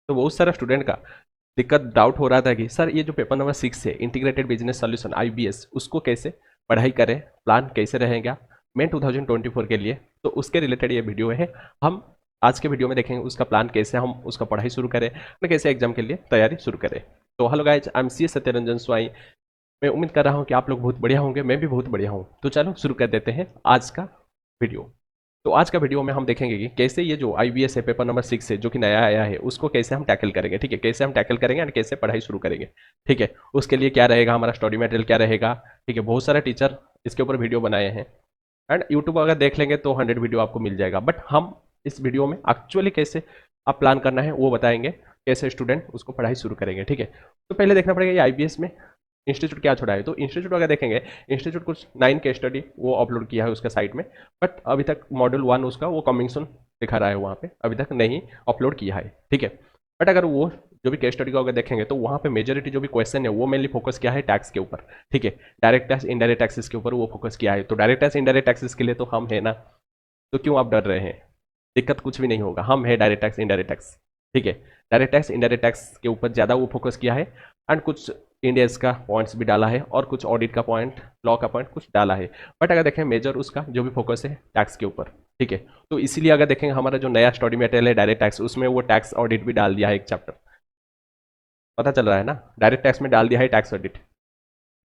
तो बहुत सारा स्टूडेंट का दिक्कत डाउट हो रहा था कि सर ये जो पेपर नंबर 6 है इंटीग्रेटेड बिजनेस सॉल्यूशन IBS, उसको कैसे पढ़ाई करें, प्लान कैसे रहेगा मेन 2024 के लिए। तो उसके रिलेटेड ये वीडियो है। हम आज के वीडियो में देखेंगे उसका प्लान कैसे हम उसका पढ़ाई शुरू करें और कैसे एग्जाम के लिए तैयारी शुरू करें। तो hello guys, I am CS Satyaranjan Swain. मैं उम्मीद कर रहा हूँ कि आप लोग बहुत बढ़िया होंगे, मैं भी बहुत बढ़िया हूँ। तो चलो शुरू कर देते हैं आज का वीडियो। तो आज का वीडियो में हम देखेंगे कि कैसे ये जो IBS है पेपर नंबर 6 है जो कि नया आया है उसको कैसे हम टैकल करेंगे। ठीक है, कैसे हम टैकल करेंगे और कैसे पढ़ाई शुरू करेंगे। ठीक है, उसके लिए क्या रहेगा, हमारा स्टडी मटेरियल क्या रहेगा। ठीक है, बहुत सारे टीचर इसके ऊपर वीडियो बनाए हैं एंड यूट्यूब अगर देख लेंगे तो 100 वीडियो आपको मिल जाएगा। बट हम इस वीडियो में एक्चुअली कैसे आप प्लान करना है वो बताएंगे, कैसे स्टूडेंट उसको पढ़ाई शुरू करेंगे। ठीक है, तो पहले देखना पड़ेगा ये IBS में इंस्टीट्यूट क्या छोड़ा है। तो इंस्टीट्यूट अगर देखेंगे, इंस्टीट्यूट कुछ 9 के स्टडी वो अपलोड किया है उसका साइट में, बट अभी तक मॉड्यूल 1 उसका वो कमिंग सून दिखा रहा है, वहाँ पे अभी तक नहीं अपलोड किया है। ठीक है, बट अगर वो जो भी केस स्टडी को अगर देखेंगे तो वहाँ पे मेजोरिटी जो भी क्वेश्चन है वो मेनली फोकस किया है टैक्स के ऊपर। ठीक है, डायरेक्ट टैक्स इनडायरेक्ट टैक्सेस के ऊपर वो फोकस किया है। तो डायरेक्ट टैक्स इनडायरेक्ट टैक्सेस के लिए तो हम है ना, तो क्यों आप डर रहे हैं, दिक्कत कुछ भी नहीं होगा, हम है डायरेक्ट टैक्स इनडायरेक्ट टैक्स। ठीक है, डायरेक्ट टैक्स इनडायरेक्ट टैक्स के ऊपर ज़्यादा वो फोकस किया है एंड कुछ इंडियस का पॉइंट्स भी डाला है और कुछ ऑडिट का पॉइंट, लॉ का पॉइंट कुछ डाला है। बट अगर देखें मेजर उसका जो भी फोकस है टैक्स के ऊपर। ठीक है, तो इसीलिए अगर देखेंगे हमारा जो नया स्टडी मटेरियल है डायरेक्ट टैक्स, उसमें वो टैक्स ऑडिट भी डाल दिया है एक चैप्टर। पता चल रहा है ना, डायरेक्ट टैक्स में डाल दिया है टैक्स ऑडिट,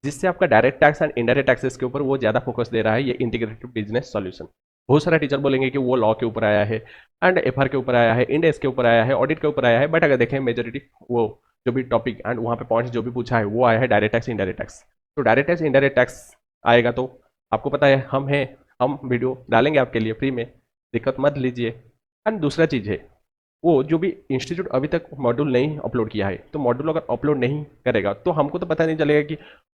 जिससे आपका direct tax and indirect taxes के ऊपर वो ज़्यादा फोकस दे रहा है ये इंटीग्रेटेड बिजनेस सॉल्यूशन। बहुत सारे टीचर बोलेंगे कि वो लॉ के ऊपर आया है एंड FR के ऊपर आया है, इंडेस के ऊपर आया है, ऑडिट के ऊपर आया है। बट अगर देखें मेजोरिटी वो जो भी टॉपिक एंड वहाँ पे पॉइंट्स जो भी पूछा है वो आया है डायरेक्ट टैक्स इनडायरेक्ट टैक्स। तो डायरेक्ट टैक्स इनडायरेक्ट टैक्स आएगा तो आपको पता है हम हैं, हम वीडियो डालेंगे आपके लिए फ्री में, दिक्कत मत लीजिए। एंड दूसरा चीज़ है वो जो भी इंस्टीट्यूट अभी तक मॉड्यूल नहीं अपलोड किया है, तो मॉड्यूल अगर अपलोड नहीं करेगा तो हमको तो पता नहीं चलेगा कि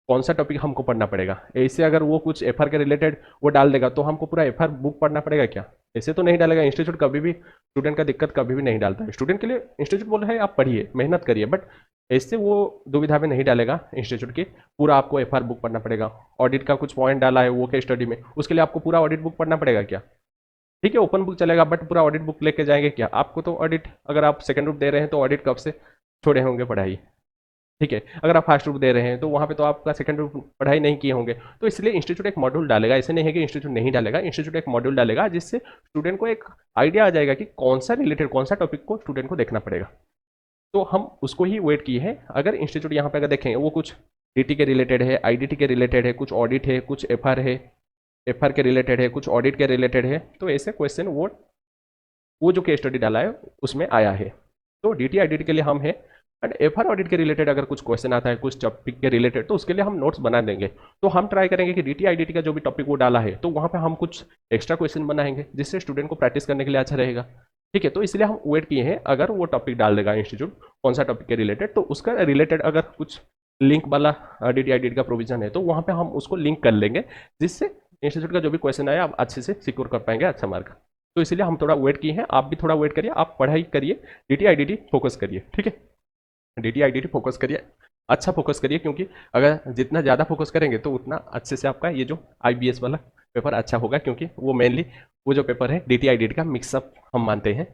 कौन सा टॉपिक हमको पढ़ना पड़ेगा। ऐसे अगर वो कुछ FR के रिलेटेड वो डाल देगा तो हमको पूरा FR बुक पढ़ना पड़ेगा क्या? ऐसे तो नहीं डालेगा इंस्टीट्यूट, कभी भी स्टूडेंट का दिक्कत कभी भी नहीं डालता है। स्टूडेंट के लिए इंस्टीट्यूट बोल रहा है आप पढ़िए मेहनत करिए, बट ऐसे वो दुविधा में नहीं डालेगा इंस्टीट्यूट की, पूरा आपको FR बुक पढ़ना पड़ेगा। ऑडिट का कुछ पॉइंट डाला है वो के स्टडी में, उसके लिए आपको पूरा ऑडिट बुक पढ़ना पड़ेगा क्या? ठीक है, ओपन बुक चलेगा बट पूरा ऑडिट बुक लेके जाएंगे क्या? आपको तो ऑडिट अगर आप सेकंड ग्रुप दे रहे हैं तो ऑडिट कब से छोड़े होंगे पढ़ाई। ठीक है, अगर आप फर्स्ट ग्रुप दे रहे हैं तो वहाँ पे तो आपका सेकंड ग्रुप पढ़ाई नहीं किए होंगे। तो इसलिए इंस्टीट्यूट एक मॉड्यूल डालेगा, ऐसे नहीं है कि इंस्टीट्यूट नहीं डालेगा, इंस्टीट्यूट एक मॉड्यूल डालेगा जिससे स्टूडेंट को एक आइडिया आ जाएगा कि कौन सा रिलेटेड कौन सा टॉपिक को स्टूडेंट को देखना पड़ेगा। तो हम उसको ही वेट किए हैं। अगर इंस्टीट्यूट यहाँ पे अगर देखेंगे वो कुछ DT के रिलेटेड है, IDT के रिलेटेड है, कुछ ऑडिट है, कुछ FR है, FR के रिलेटेड है, कुछ ऑडिट के रिलेटेड है, तो ऐसे क्वेश्चन वो जो केस स्टडी डाला है उसमें आया है। तो DT IDT के लिए हम है एंड FR ऑडिट के रिलेटेड अगर कुछ क्वेश्चन आता है कुछ टॉपिक के रिलेटेड तो उसके लिए हम नोट्स बना देंगे। तो हम ट्राई करेंगे कि DT IDT का जो भी टॉपिक वो डाला है तो वहाँ पे हम कुछ एक्स्ट्रा क्वेश्चन बनाएंगे जिससे स्टूडेंट को प्रैक्टिस करने के लिए अच्छा रहेगा। ठीक है, तो इसलिए हम वेट किए हैं अगर वो टॉपिक डाल देगा इंस्टीट्यूट कौन सा टॉपिक के रिलेटेड, तो उसका रिलेटेड अगर कुछ लिंक वाला DT IDT का प्रोविजन है तो वहाँ पे हम उसको लिंक कर लेंगे, जिससे इंस्टीट्यूट का जो भी क्वेश्चन आया आप अच्छे से सिक्योर कर पाएंगे अच्छा मार्क। तो इसलिए हम थोड़ा वेट किए हैं, आप भी थोड़ा वेट करिए, आप पढ़ाई करिए, DT IDT फोकस करिए। ठीक है, DT IDT फोकस करिए, अच्छा फोकस करिए, क्योंकि अगर जितना ज़्यादा फोकस करेंगे तो उतना अच्छे से आपका ये जो IBS वाला पेपर अच्छा होगा, क्योंकि वो मेनली वो जो पेपर है DT IDT का मिक्सअप हम मानते हैं,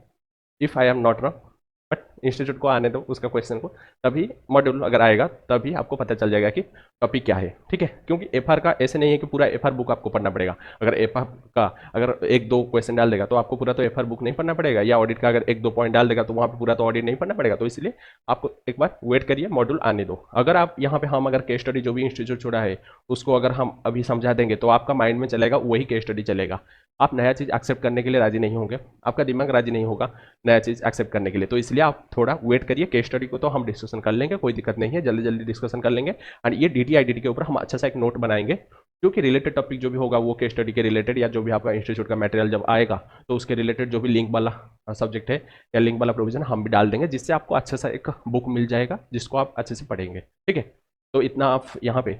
if I am not wrong. But institute को आने दो उसका क्वेश्चन को, तभी मॉड्यूल अगर आएगा तभी आपको पता चल जाएगा कि टॉपिक क्या है। ठीक है, क्योंकि FR का ऐसे नहीं है कि पूरा FR बुक आपको पढ़ना पड़ेगा। अगर FR का अगर एक दो क्वेश्चन डाल देगा तो आपको पूरा तो FR बुक नहीं पढ़ना पड़ेगा, या ऑडिट का अगर एक दो पॉइंट डाल देगा तो वहाँ पे पूरा तो ऑडिट नहीं पढ़ना पड़ेगा। तो इसलिए आपको एक बार वेट करिए, मॉड्यूल आने दो। अगर आप यहाँ पे हम अगर केस स्टडी जो भी इंस्टीट्यूट छोड़ा है उसको अगर हम अभी समझा देंगे तो आपका माइंड में चलेगा वही केस स्टडी चलेगा, आप नया चीज़ एक्सेप्ट करने के लिए राजी नहीं होंगे, आपका दिमाग राजी नहीं होगा नया चीज़ एक्सेप्ट करने के लिए। तो इसलिए आप थोड़ा वेट करिए, केस स्टडी को तो हम डिस्कशन कर लेंगे, कोई दिक्कत नहीं है, जल्दी जल्दी डिस्कशन कर लेंगे। एंड ये DT IDT के ऊपर हम अच्छा सा एक नोट बनाएंगे, जो कि रिलेटेड टॉपिक जो भी होगा वो केस स्टडी के रिलेटेड, या जो भी आपका इंस्टीट्यूट का मटेरियल जब आएगा तो उसके रिलेटेड जो भी लिंक वाला सब्जेक्ट है या लिंक वाला प्रोविजन हम भी डाल देंगे, जिससे आपको अच्छा सा एक बुक मिल जाएगा जिसको आप अच्छे से पढ़ेंगे। ठीक है, तो इतना आप यहाँ पे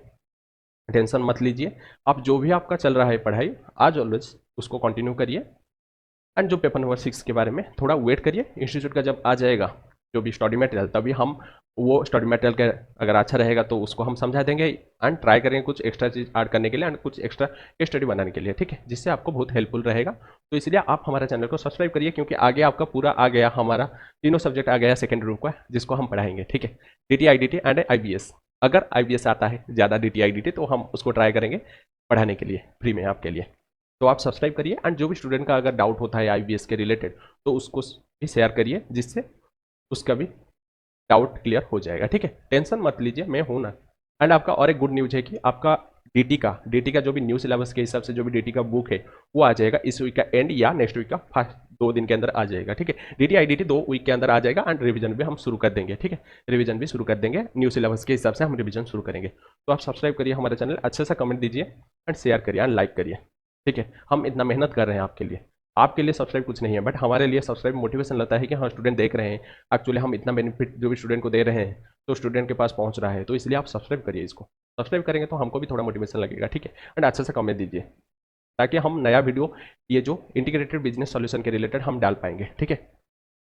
टेंशन मत लीजिए, आप जो भी आपका चल रहा है पढ़ाई आज ऑलवेज उसको कंटिन्यू करिए। एंड जो पेपर नंबर 6 के बारे में थोड़ा वेट करिए, इंस्टीट्यूट का जब आ जाएगा जो भी स्टडी मटेरियल तभी हम वो स्टडी मटेरियल का अगर अच्छा रहेगा तो उसको हम समझा देंगे एंड ट्राई करेंगे कुछ एक्स्ट्रा चीज़ ऐड करने के लिए एंड कुछ एक्स्ट्रा स्टडी बनाने के लिए, ठीक है, जिससे आपको बहुत हेल्पफुल रहेगा। तो इसलिए आप हमारे चैनल को सब्सक्राइब करिए, क्योंकि आगे आपका पूरा आ गया, हमारा तीनों सब्जेक्ट आ गया सेकेंड ग्रुप का, जिसको हम पढ़ाएंगे, ठीक है, DT IDT एंड IBS। अगर IBS आता है ज़्यादा DT IDT तो हम उसको ट्राई करेंगे पढ़ाने के लिए फ्री में आपके लिए। तो आप सब्सक्राइब करिए एंड जो भी स्टूडेंट का अगर डाउट होता है IBS के रिलेटेड तो उसको भी शेयर करिए, जिससे उसका भी डाउट क्लियर हो जाएगा, ठीक है, टेंशन मत लीजिए, मैं हूं ना। एंड आपका और एक गुड न्यूज है कि आपका डीटी का जो भी न्यू सिलेबस के हिसाब से जो भी डीटी का बुक है वो आ जाएगा इस वीक का एंड या नेक्स्ट वीक का फर्स्ट 2 दिन के अंदर आ जाएगा, ठीक है। DT IDT 2 वीक के अंदर आ जाएगा एंड रिवीजन भी हम शुरू कर देंगे, ठीक है, रिवीजन भी शुरू कर देंगे, न्यू सिलेबस के हिसाब से हम रिवीजन शुरू करेंगे। तो आप सब्सक्राइब करिए हमारे चैनल, अच्छे से कमेंट दीजिए एंड शेयर करिए एंड लाइक करिए, ठीक है। हम इतना मेहनत कर रहे हैं आपके लिए सब्सक्राइब कुछ नहीं है, बट हमारे लिए सब्सक्राइब मोटिवेशन लगता है कि हाँ स्टूडेंट देख रहे हैं, एक्चुअली हम इतना बेनिफिट जो भी स्टूडेंट को दे रहे हैं तो स्टूडेंट के पास पहुंच रहा है, तो इसलिए आप सब्सक्राइब करिए, इसको सब्सक्राइब करेंगे तो हमको भी थोड़ा मोटिवेशन लगेगा, ठीक है, एंड अच्छे से कमेंट दीजिए ताकि हम नया वीडियो ये जो इंटीग्रेटेड बिजनेस सॉल्यूशन के रिलेटेड हम डाल पाएंगे, ठीक है।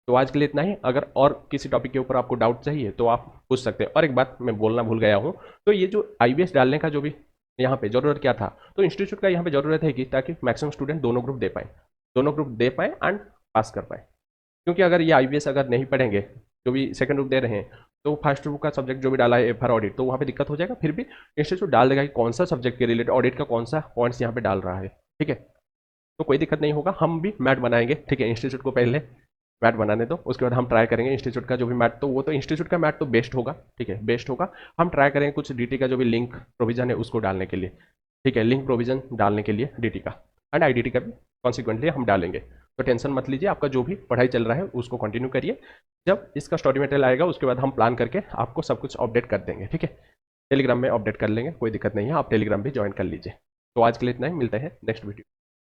तो आज के लिए इतना ही, अगर और किसी टॉपिक के ऊपर आपको डाउट चाहिए तो आप पूछ सकते हैं। और एक बात मैं बोलना भूल गया हूँ, तो ये जो IBS डालने का जो भी यहाँ पे जरूरत क्या था, तो इंस्टीट्यूट का यहाँ पे जरूरत है कि ताकि मैक्सिमम स्टूडेंट दोनों ग्रुप दे पाए एंड पास कर पाए, क्योंकि अगर ये IBS अगर नहीं पढ़ेंगे जो भी सेकंड ग्रुप दे रहे हैं तो फर्स्ट ग्रुप का सब्जेक्ट जो भी डाला है FR ऑडिट, तो वहाँ पे दिक्कत हो जाएगा। फिर भी इंस्टीट्यूट डाल देगा कि कौन सा सब्जेक्ट के रिलेटेड ऑडिट का कौन सा पॉइंट्स यहाँ पे डाल रहा है, ठीक है, तो कोई दिक्कत नहीं होगा। हम भी मैट बनाएंगे, ठीक है, इंस्टीट्यूट को पहले मैट बनाने दो, उसके बाद हम ट्राई करेंगे इंस्टीट्यूट का जो भी मैट, तो वो तो इंस्टीट्यूट का मैट तो बेस्ट होगा, ठीक है, बेस्ट होगा। हम ट्राई करेंगे कुछ DT का जो भी लिंक प्रोविजन है उसको डालने के लिए, ठीक है, लिंक प्रोविजन डालने के लिए DT का एंड IDT का भी कॉन्सिक्वेंटली हम डालेंगे। तो टेंशन मत लीजिए, आपका जो भी पढ़ाई चल रहा है उसको कंटिन्यू करिए, जब इसका स्टडी मटेरियल आएगा उसके बाद हम प्लान करके आपको सब कुछ अपडेट कर देंगे, ठीक है, टेलीग्राम में अपडेट कर लेंगे, कोई दिक्कत नहीं है, आप टेलीग्राम भी ज्वाइन कर लीजिए। तो आज के लिए इतना ही, मिलते हैं नेक्स्ट वीडियो।